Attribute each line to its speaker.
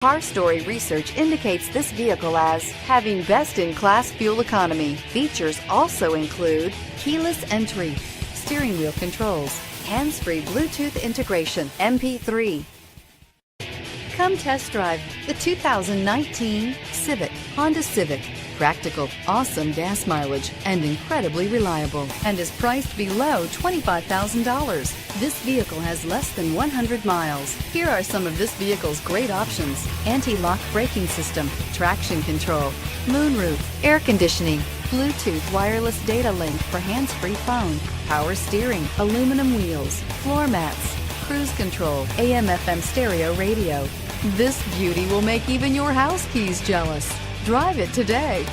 Speaker 1: Car Story research indicates this vehicle as having best-in-class fuel economy. Features also include keyless entry, steering wheel controls, hands-free Bluetooth integration, MP3. Come test drive the 2019 Honda Civic. Practical, awesome gas mileage, and incredibly reliable, and is priced below $25,000. This vehicle has less than 100 miles. Here are some of this vehicle's great options: anti-lock braking system, traction control, moonroof, air conditioning, Bluetooth wireless data link for hands-free phone, power steering, aluminum wheels, floor mats, cruise control, AM/FM stereo radio. This beauty will make even your house keys jealous. Drive it today.